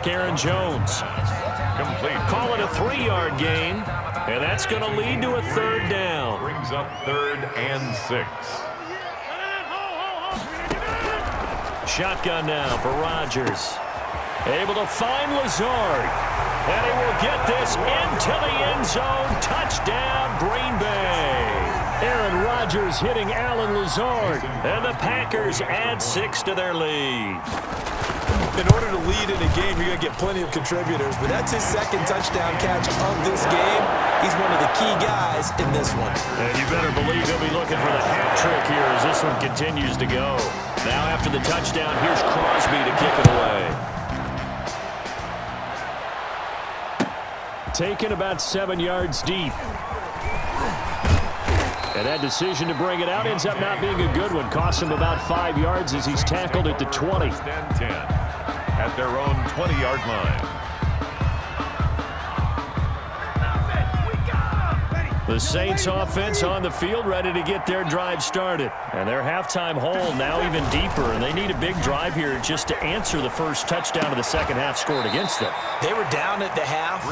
quarterback Aaron Jones. Complete. Call it a 3-yard gain, and that's going to lead to a third down. Brings up 3rd and 6. Shotgun now for Rodgers. Able to find Lazard. And he will get this into the end zone. Touchdown, Green Bay. Aaron Rodgers hitting Alan Lazard. And the Packers add 6 to their lead. In order to lead in a game, you're going to get plenty of contributors, but that's his second touchdown catch of this game. He's one of the key guys in this one. And you better believe he'll be looking for the hat trick here as this one continues to go. Now after the touchdown, here's Crosby to kick it away. Taken about 7 yards deep. And that decision to bring it out ends up not being a good one. Costs him about 5 yards as he's tackled at the 20. 10 at their own 20-yard line. The Saints offense on the field ready to get their drive started. And their halftime hole now even deeper. And they need a big drive here just to answer the first touchdown of the second half scored against them. They were down at the half.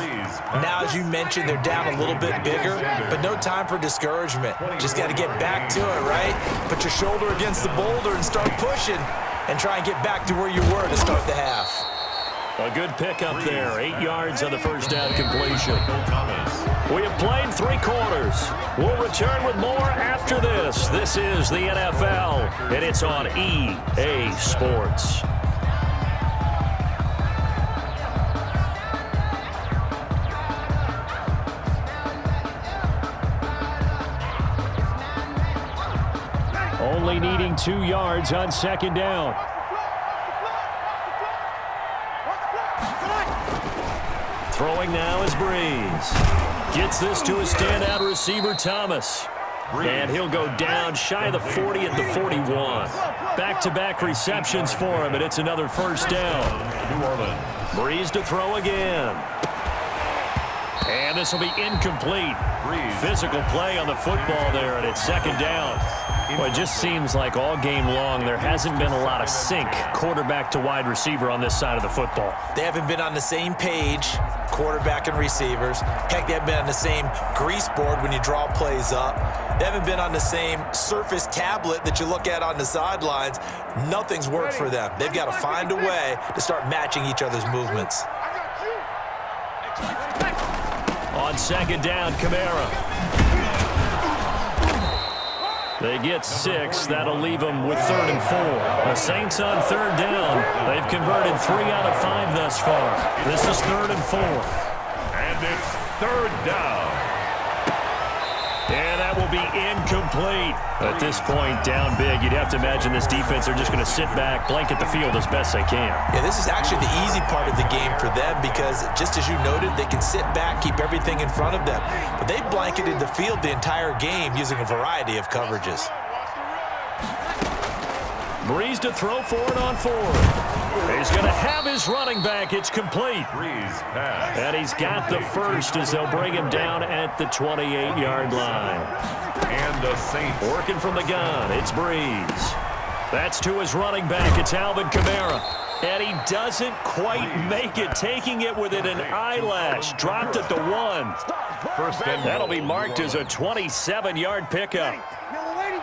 Now, as you mentioned, they're down a little bit bigger, but no time for discouragement. Just got to get back to it, right? Put your shoulder against the boulder and start pushing and try and get back to where you were to start the half. A good pickup there. 8 yards on the first down completion. We have played 3 quarters. We'll return with more after this. This is the NFL, and it's on EA Sports. Only needing 2 yards on second down. Throwing now is Breeze. Gets this to his standout receiver, Thomas. And he'll go down shy of the 40 at the 41. Back-to-back receptions for him, and it's another first down. New Orleans. Breeze to throw again. And this will be incomplete. Physical play on the football there, and it's second down. Well, it just seems like all game long there hasn't been a lot of sync quarterback to wide receiver on this side of the football. They haven't been on the same page, quarterback and receivers. Heck, they haven't been on the same grease board when you draw plays up. They haven't been on the same surface tablet that you look at on the sidelines. Nothing's worked for them. They've got to find a way to start matching each other's movements. On second down, Kamara. They get 6. That'll leave them with 3rd and 4. The Saints on 3rd down. They've converted 3 out of 5 thus far. This is 3rd and 4. And it's 3rd down. And that will be incomplete. At this point, down big, you'd have to imagine this defense are just going to sit back, blanket the field as best they can. Yeah, this is actually the easy part of the game for them because, just as you noted, they can sit back, keep everything in front of them. But they've blanketed the field the entire game using a variety of coverages. Breeze to throw for it on 4th. He's going to have his running back. It's complete. Breeze pass. And he's got the first as they'll bring him down at the 28-yard line. And the Saints working from the gun. It's Breeze. That's to his running back. It's Alvin Kamara. And he doesn't quite make it, taking it within an eyelash. Dropped at the 1. First and that'll be marked as a 27-yard pickup. Yellow lady.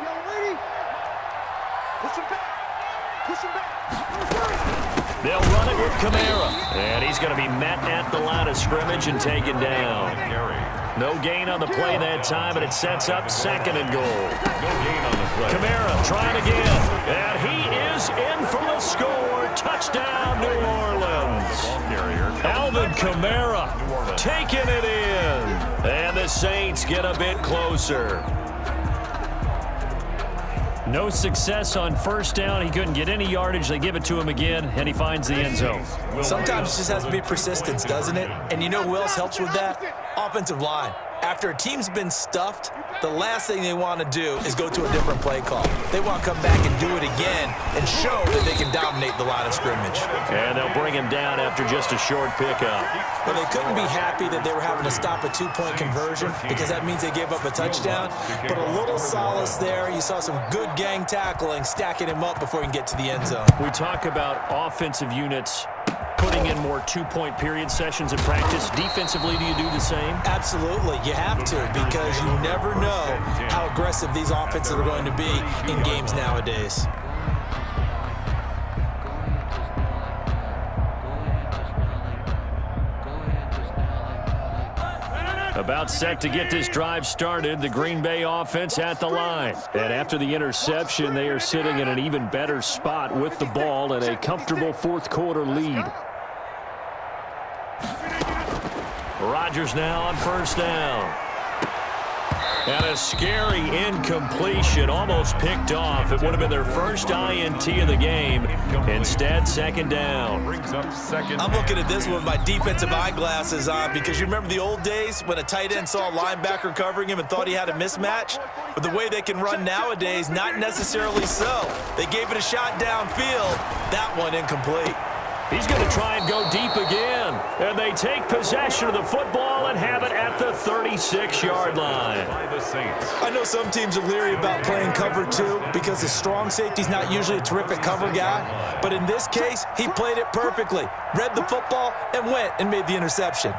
Push him back. They'll run it with Kamara. And he's going to be met at the line of scrimmage and taken down. No gain on the play that time, and it sets up 2nd and goal. No gain on the play. Kamara trying again. And he is in for the score. Touchdown, New Orleans. Alvin Kamara taking it in. And the Saints get a bit closer. No success on first down. He couldn't get any yardage. They give it to him again, and he finds the end zone. Sometimes it just has to be persistence, doesn't it? And you know who else helps with that? Offensive line. After a team's been stuffed, the last thing they want to do is go to a different play call. They want to come back and do it again and show that they can dominate the line of scrimmage. And they'll bring him down after just a short pickup. Well, they couldn't be happy that they were having to stop a 2-point conversion because that means they gave up a touchdown. But a little solace there. You saw some good gang tackling, stacking him up before he can get to the end zone. We talk about offensive units putting in more two-point period sessions in practice. Defensively, do you do the same? Absolutely. You have to, because you never know how aggressive these offenses are going to be in games nowadays. About set to get this drive started, the Green Bay offense at the line. And after the interception, they are sitting in an even better spot with the ball and a comfortable fourth quarter lead. Rodgers now on first down. And a scary incompletion, almost picked off. It would have been their first INT of the game. Instead, second down. I'm looking at this with my defensive eyeglasses on, because you remember the old days when a tight end saw a linebacker covering him and thought he had a mismatch? But the way they can run nowadays, not necessarily so. They gave it a shot downfield. That one incomplete. He's going to try and go deep again. And they take possession of the football and have it at the 36-yard line. I know some teams are leery about playing cover two because the strong safety's not usually a terrific cover guy. But in this case, he played it perfectly. Read the football and went and made the interception.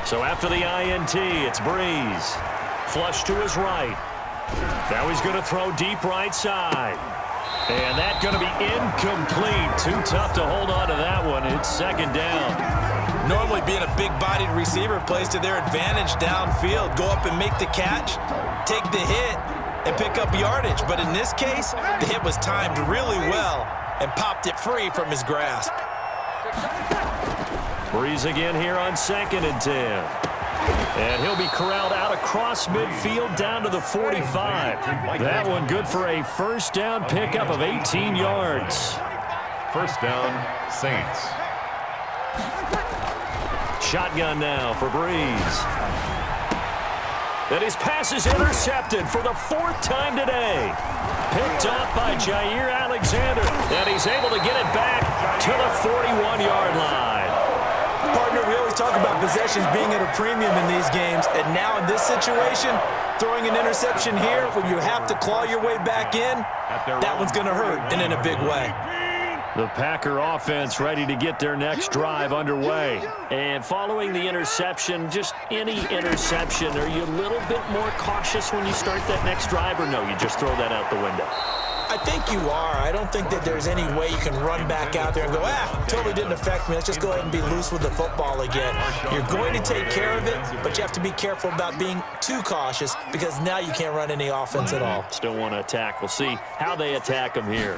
So after the INT, it's Breeze. Flush to his right. Now he's going to throw deep right side. And that's going to be incomplete. Too tough to hold on to that one. It's second down. Normally being a big-bodied receiver plays to their advantage downfield. Go up and make the catch, take the hit, and pick up yardage. But in this case, the hit was timed really well and popped it free from his grasp. Breeze again here on 2nd and 10. And he'll be corralled out across midfield down to the 45. That one good for a first down pickup of 18 yards. First down, Saints. Shotgun now for Breeze. And his pass is intercepted for the 4th time today. Picked off by Jair Alexander. And he's able to get it back to the 41-yard line. Partner, we always talk about possessions being at a premium in these games, and now in this situation, throwing an interception here when you have to claw your way back in, that one's going to hurt, and in a big way. The Packer offense ready to get their next drive underway. And following the interception, just any interception, are you a little bit more cautious when you start that next drive, or no, you just throw that out the window? I think you are. I don't think that there's any way you can run back out there and go, totally didn't affect me. Let's just go ahead and be loose with the football again. You're going to take care of it, but you have to be careful about being too cautious, because now you can't run any offense at all. Still want to attack. We'll see how they attack him here.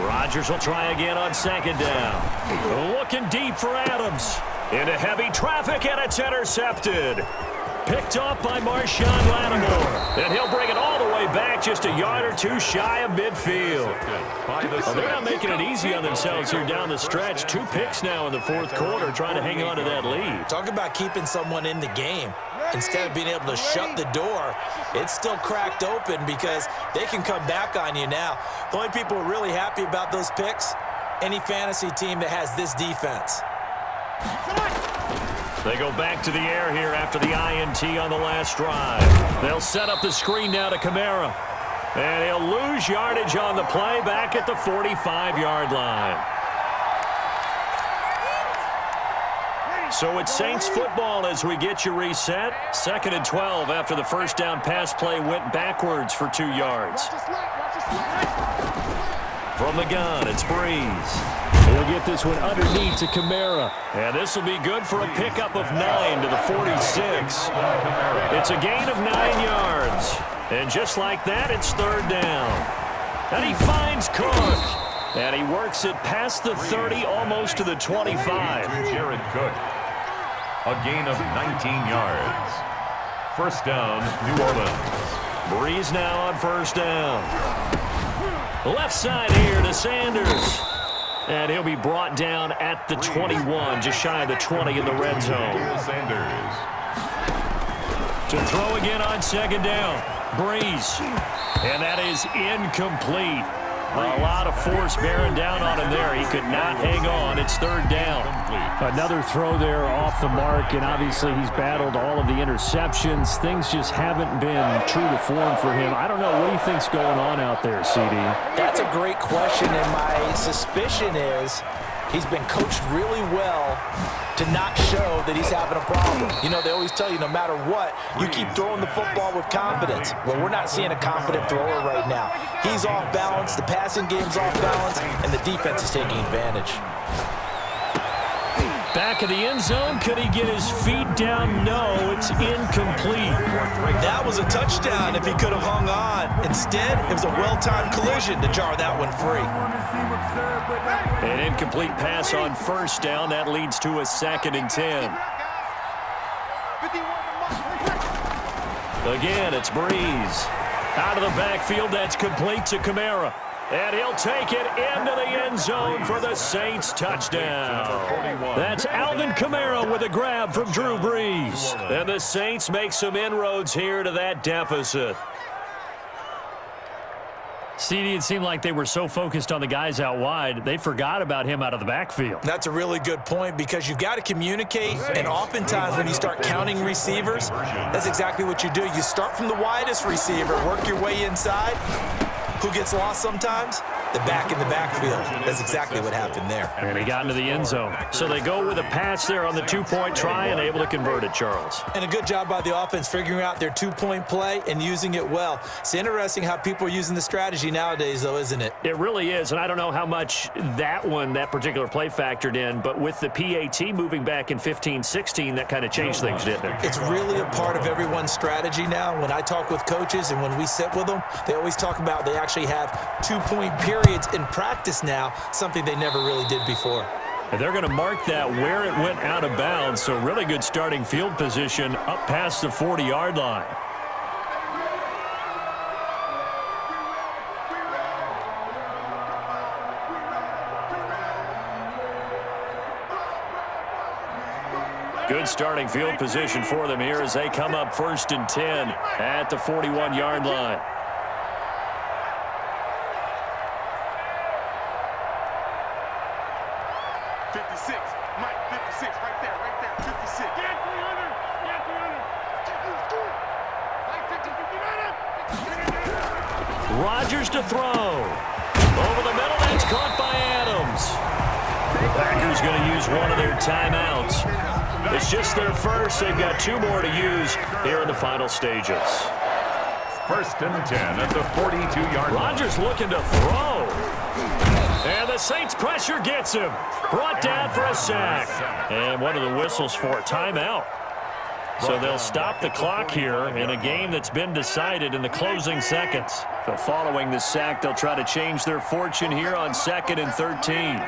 Rodgers will try again on 2nd down. Looking deep for Adams. Into heavy traffic, and it's intercepted. Picked off by Marshawn Lattimore. And he'll bring it all the way back just a yard or two shy of midfield. Well, they're not making it easy on themselves here down the stretch. 2 picks now in the 4th quarter, trying to hang on to that lead. Talk about keeping someone in the game. Instead of being able to shut the door, it's still cracked open because they can come back on you now. The only people who are really happy about those picks, any fantasy team that has this defense. They go back to the air here after the INT on the last drive. They'll set up the screen now to Kamara. And he'll lose yardage on the play back at the 45-yard line. So it's Saints football as we get you reset. 2nd and 12 after the first down pass play went backwards for 2 yards. From the gun, it's Breeze. He'll get this one underneath to Kamara. And this will be good for a pickup of 9 to the 46. It's a gain of 9 yards. And just like that, it's 3rd down. And he finds Cook. And he works it past the 30, almost to the 25. Jared Cook. A gain of 19 yards. First down, New Orleans. Breeze now on first down. Left side here to Sanders. And he'll be brought down at the 21, just shy of the 20 in the red zone. Sanders. To throw again on 2nd down. Breeze. And that is incomplete. A lot of force bearing down on him there. He could not hang on. It's third down. Another throw there off the mark, and obviously he's battled all of the interceptions. Things just haven't been true to form for him. I don't know. What do you think's going on out there, CD? That's a great question, and my suspicion is he's been coached really well to not show that he's having a problem. You know, they always tell you no matter what, you keep throwing the football with confidence. Well, we're not seeing a confident thrower right now. He's off balance, the passing game's off balance, and the defense is taking advantage. Back of the end zone, could he get his feet down? No, it's incomplete. That was a touchdown if he could have hung on. Instead, it was a well-timed collision to jar that one free. An incomplete pass on first down. That leads to a 2nd and 10. Again, it's Breeze. Out of the backfield, that's complete to Kamara. And he'll take it into the end zone for the Saints touchdown. That's Alvin Kamara with a grab from Drew Brees. And the Saints make some inroads here to that deficit. CD, it seemed like they were so focused on the guys out wide, they forgot about him out of the backfield. That's a really good point because you've got to communicate, and oftentimes when you start counting receivers, that's exactly what you do. You start from the widest receiver, work your way inside. Who gets lost sometimes? The back in the backfield. That's exactly what happened there. And he got into the end zone. So they go with a pass there on the 2-point try and able to convert it, Charles. And a good job by the offense figuring out their 2-point play and using it well. It's interesting how people are using the strategy nowadays, though, isn't it? It really is, and I don't know how much that particular play factored in, but with the PAT moving back in 15-16, that kind of changed things, didn't it? It's really a part of everyone's strategy now. When I talk with coaches and when we sit with them, they always talk about they actually have 2-point periods in practice now, something they never really did before. And they're going to mark that where it went out of bounds, so really good starting field position up past the 40-yard line. Good starting field position for them here as they come up 1st and 10 at the 41-yard line. Rodgers to throw. Over the middle, that's caught by Adams. The Packers going to use one of their timeouts. It's just their first. They've got 2 more to use here in the final stages. 1st and 10 at the 42-yard line. Rodgers looking to throw. And the Saints pressure gets him. Brought down for a sack. And one of the whistles for a timeout. So they'll stop the clock here in a game that's been decided in the closing seconds. So following the sack, they'll try to change their fortune here on 2nd and 13.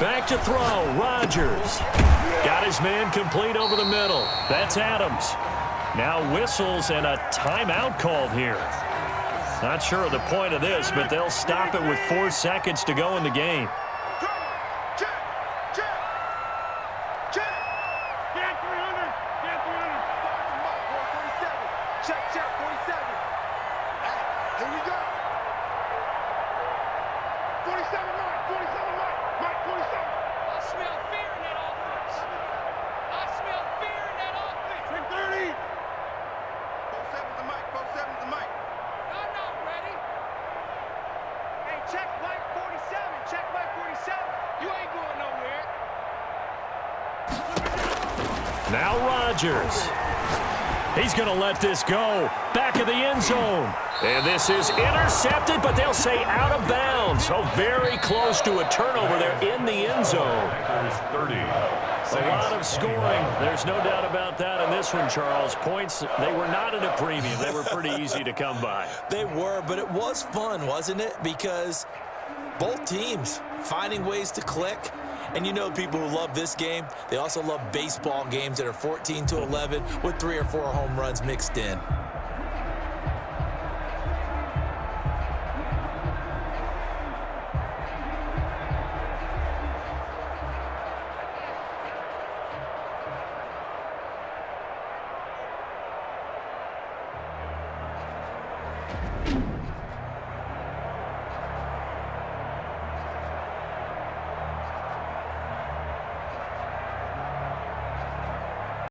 Back to throw, Rodgers. Got his man complete over the middle. That's Adams. Now whistles and a timeout called here. Not sure of the point of this, but they'll stop it with 4 seconds to go in the game. Now Rodgers. He's going to let this go. Back of the end zone. And this is intercepted, but they'll say out of bounds. So very close to a turnover there in the end zone. 30. A lot of scoring. There's no doubt about that in this one, Charles. Points, they were not at a premium. They were pretty easy to come by. They were, but it was fun, wasn't it? Because both teams finding ways to click. And you know people who love this game, they also love baseball games that are 14-11 with 3 or 4 home runs mixed in.